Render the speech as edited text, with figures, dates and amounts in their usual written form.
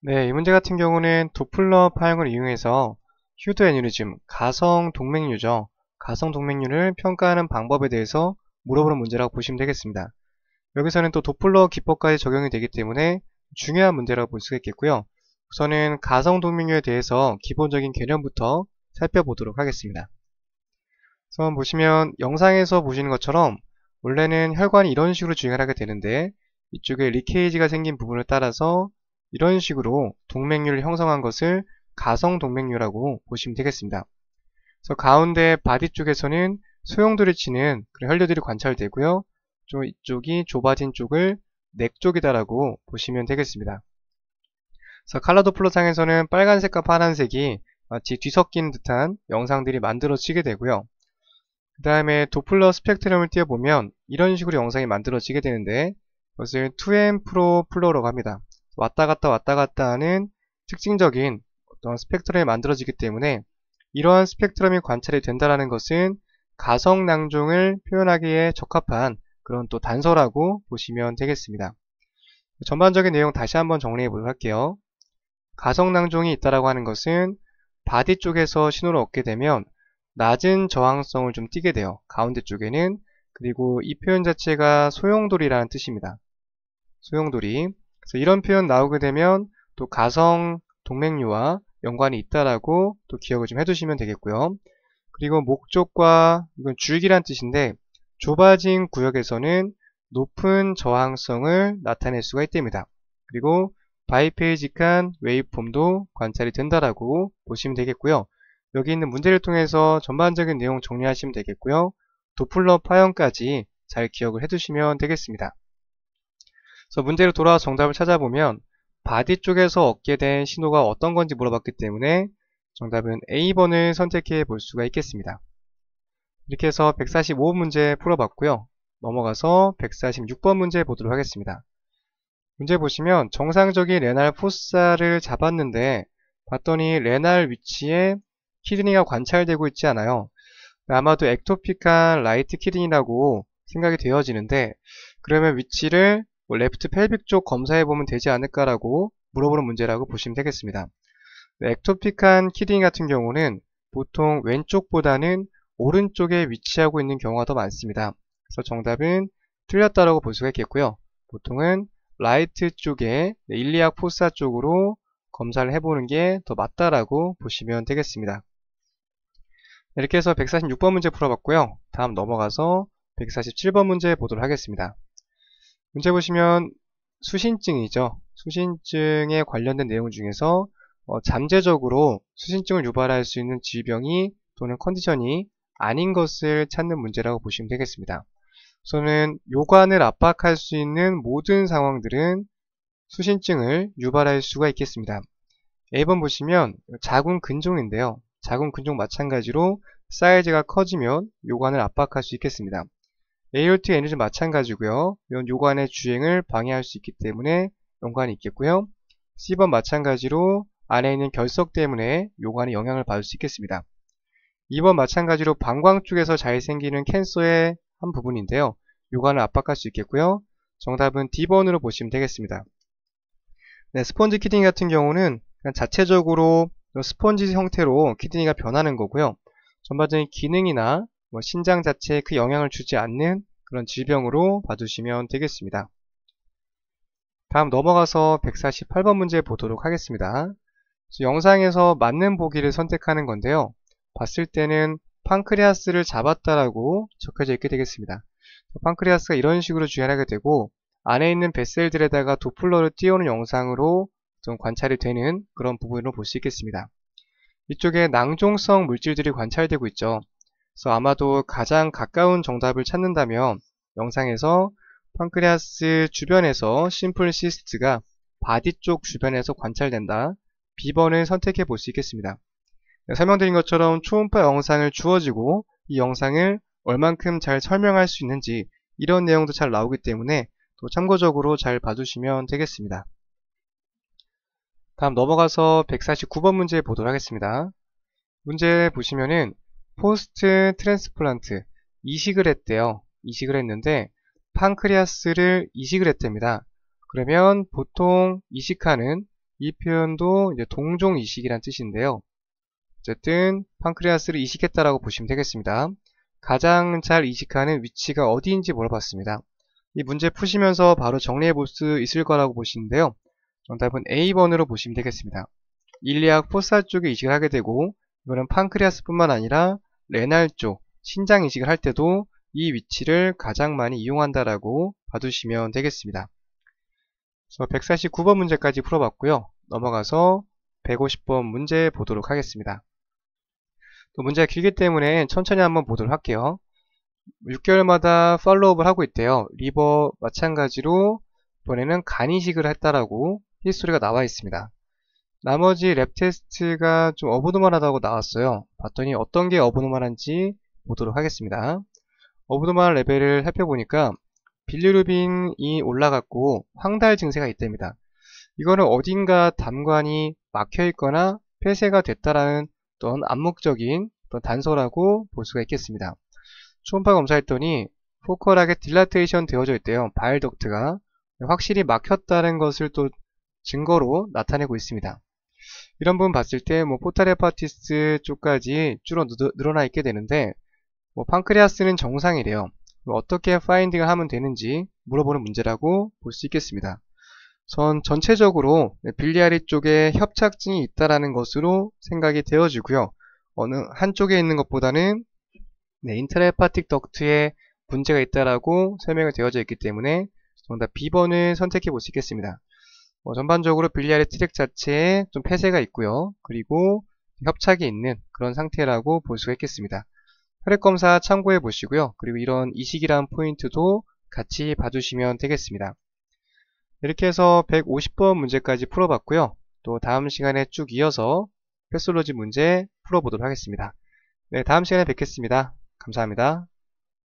네, 이 문제 같은 경우는 도플러 파형을 이용해서 휴드 애뉴리즘, 가성 동맥류죠. 가성 동맥류를 평가하는 방법에 대해서 물어보는 문제라고 보시면 되겠습니다. 여기서는 또 도플러 기법까지 적용이 되기 때문에 중요한 문제라고 볼 수가 있겠고요. 우선은 가성 동맥류에 대해서 기본적인 개념부터 살펴보도록 하겠습니다. 우선 보시면 영상에서 보시는 것처럼 원래는 혈관이 이런 식으로 주행을 하게 되는데 이쪽에 리케이지가 생긴 부분을 따라서 이런 식으로 동맥류를 형성한 것을 가성 동맥류라고 보시면 되겠습니다. 그래서 가운데 바디 쪽에서는 소용돌이 치는 그런 혈류들이 관찰되고요. 좀 이쪽이 좁아진 쪽을 넥 쪽이다라고 보시면 되겠습니다. 그래서 칼라 도플러 상에서는 빨간색과 파란색이 마치 뒤섞인 듯한 영상들이 만들어지게 되고요. 그 다음에 도플러 스펙트럼을 띄워보면 이런 식으로 영상이 만들어지게 되는데 이것을 2M 프로 플로우라고 합니다. 왔다 갔다 하는 특징적인 어떤 스펙트럼이 만들어지기 때문에 이러한 스펙트럼이 관찰이 된다는 것은 가성 낭종을 표현하기에 적합한 그런 또 단서라고 보시면 되겠습니다. 전반적인 내용 다시 한번 정리해 보도록 할게요. 가성 낭종이 있다라고 하는 것은 바디 쪽에서 신호를 얻게 되면 낮은 저항성을 좀 띠게 돼요. 가운데 쪽에는. 그리고 이 표현 자체가 소용돌이라는 뜻입니다. 소용돌이. 그래서 이런 표현 나오게 되면 또 가성 동맥류와 연관이 있다라고 또 기억을 좀 해두시면 되겠고요. 그리고 목적과 이건 줄기란 뜻인데 좁아진 구역에서는 높은 저항성을 나타낼 수가 있답니다. 그리고 바이페이직한 웨이브폼도 관찰이 된다라고 보시면 되겠고요. 여기 있는 문제를 통해서 전반적인 내용 정리하시면 되겠고요. 도플러 파형까지 잘 기억을 해두시면 되겠습니다. 그래서 문제로 돌아와 정답을 찾아보면 바디 쪽에서 얻게 된 신호가 어떤 건지 물어봤기 때문에 정답은 A번을 선택해 볼 수가 있겠습니다. 이렇게 해서 145번 문제 풀어봤고요. 넘어가서 146번 문제 보도록 하겠습니다. 문제 보시면 정상적인 레날 포사를 잡았는데 봤더니 레날 위치에 키드니가 관찰되고 있지 않아요. 아마도 액토픽한 라이트 키드니라고 생각이 되어지는데 그러면 위치를 레프트 펠빅 쪽 검사해보면 되지 않을까라고 물어보는 문제라고 보시면 되겠습니다. 액토픽한 키드니 같은 경우는 보통 왼쪽보다는 오른쪽에 위치하고 있는 경우가 더 많습니다. 그래서 정답은 틀렸다라고 볼 수가 있겠고요. 보통은 라이트 쪽에 일리악 포사 쪽으로 검사를 해보는 게 더 맞다라고 보시면 되겠습니다. 이렇게 해서 146번 문제 풀어봤고요. 다음 넘어가서 147번 문제 보도록 하겠습니다. 문제 보시면 수신증이죠. 수신증에 관련된 내용 중에서 잠재적으로 수신증을 유발할 수 있는 질병이 또는 컨디션이 아닌 것을 찾는 문제라고 보시면 되겠습니다. 우선은 요관을 압박할 수 있는 모든 상황들은 수신증을 유발할 수가 있겠습니다. A번 보시면 자궁 근종인데요. 자궁 근종 마찬가지로 사이즈가 커지면 요관을 압박할 수 있겠습니다. AOT 에너지 마찬가지고요. 이런 요관의 주행을 방해할 수 있기 때문에 연관이 있겠고요. C번 마찬가지로 안에 있는 결석 때문에 요관에 영향을 받을 수 있겠습니다. 2번 마찬가지로 방광 쪽에서 잘 생기는 캔서의 한 부분인데요. 요관을 압박할 수 있겠고요. 정답은 D번으로 보시면 되겠습니다. 네, 스펀지 키드니 같은 경우는 그냥 자체적으로 스펀지 형태로 키드니가 변하는 거고요. 전반적인 기능이나 신장 자체에 그 영향을 주지 않는 그런 질병으로 봐주시면 되겠습니다. 다음 넘어가서 148번 문제 보도록 하겠습니다. 영상에서 맞는 보기를 선택하는 건데요. 봤을 때는 판크리아스를 잡았다라고 적혀져 있게 되겠습니다. 판크리아스가 이런 식으로 주행하게 되고 안에 있는 뱃셀들에다가 도플러를 띄우는 영상으로 좀 관찰이 되는 그런 부분으로 볼 수 있겠습니다. 이쪽에 낭종성 물질들이 관찰되고 있죠. 그래서 아마도 가장 가까운 정답을 찾는다면 영상에서 판크리아스 주변에서 심플 시스트가 바디 쪽 주변에서 관찰된다. B번을 선택해 볼 수 있겠습니다. 설명드린 것처럼 초음파 영상을 주어지고 이 영상을 얼만큼 잘 설명할 수 있는지 이런 내용도 잘 나오기 때문에 또 참고적으로 잘 봐주시면 되겠습니다. 다음 넘어가서 149번 문제 보도록 하겠습니다. 문제 보시면은 포스트 트랜스플란트 이식을 했대요. 이식을 했는데 판크리아스를 이식을 했답니다. 그러면 보통 이식하는 이 표현도 이제 동종 이식이란 뜻인데요. 어쨌든 판크리아스를 이식했다라고 보시면 되겠습니다. 가장 잘 이식하는 위치가 어디인지 물어봤습니다. 이 문제 푸시면서 바로 정리해 볼 수 있을 거라고 보시는데요. 정답은 A번으로 보시면 되겠습니다. 일리악 포사 쪽에 이식을 하게 되고, 이거는 판크리아스뿐만 아니라 레날 쪽, 신장 이식을 할 때도 이 위치를 가장 많이 이용한다라고 봐두시면 되겠습니다. 그래서 149번 문제까지 풀어봤고요. 넘어가서 150번 문제 보도록 하겠습니다. 또 문제가 길기 때문에 천천히 한번 보도록 할게요. 6개월마다 팔로우업을 하고 있대요. 리버 마찬가지로 이번에는 간 이식을 했다라고 히스토리가 나와 있습니다. 나머지 랩 테스트가 좀 어브노멀하다고 나왔어요. 봤더니 어떤 게 어브노멀한지 보도록 하겠습니다. 어브노멀 레벨을 살펴보니까 빌리루빈이 올라갔고 황달 증세가 있답니다. 이거는 어딘가 담관이 막혀 있거나 폐쇄가 됐다라는 어떤 암묵적인 어떤 단서라고 볼 수가 있겠습니다. 초음파 검사했더니 포컬하게 딜라테이션 되어져 있대요. 바일 덕트가 확실히 막혔다는 것을 또 증거로 나타내고 있습니다. 이런 부분 봤을 때 포탈 헤파티스 쪽까지 줄어 늘어나 있게 되는데 판크리아스는 정상이래요. 어떻게 파인딩을 하면 되는지 물어보는 문제라고 볼 수 있겠습니다. 전체적으로 빌리아리 쪽에 협착증이 있다라는 것으로 생각이 되어지고요. 어느 한쪽에 있는 것보다는 인트라헤파틱 덕트에 문제가 있다라고 설명이 되어져 있기 때문에 정답 B번을 선택해 볼 수 있겠습니다. 전반적으로 빌리아리 트랙 자체에 좀 폐쇄가 있고요. 그리고 협착이 있는 그런 상태라고 볼 수가 있겠습니다. 혈액검사 참고해 보시고요. 그리고 이런 이식이라는 포인트도 같이 봐주시면 되겠습니다. 이렇게 해서 150번 문제까지 풀어봤고요. 또 다음 시간에 쭉 이어서 패솔로지 문제 풀어보도록 하겠습니다. 네, 다음 시간에 뵙겠습니다. 감사합니다.